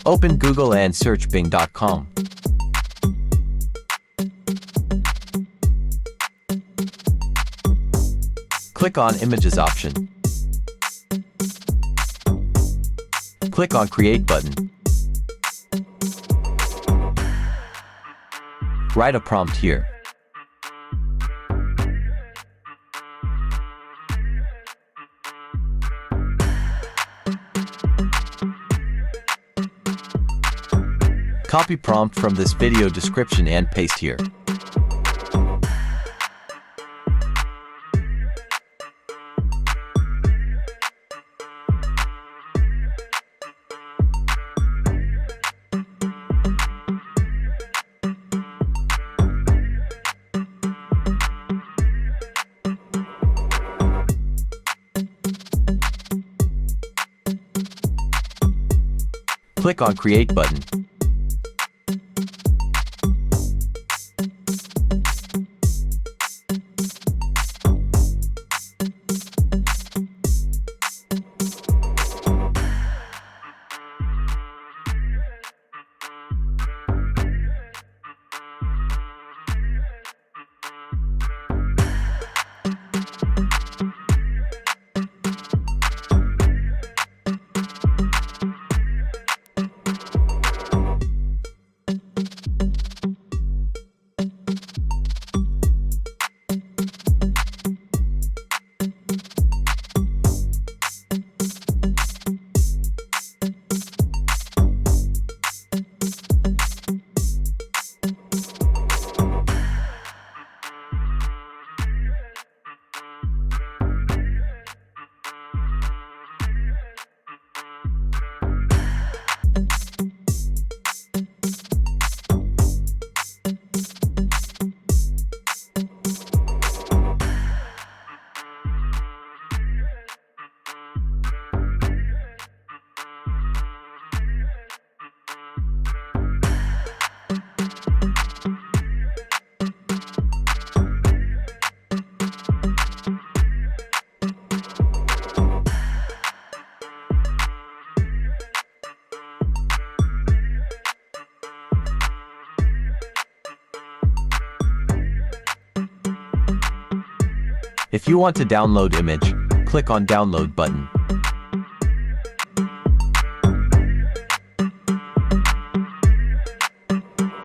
Open Google and search bing.com. Click on Images option. Click on Create button. Write a prompt here. Copy prompt from this video description and paste here. Click on Create button. If you want to download image, click on Download button.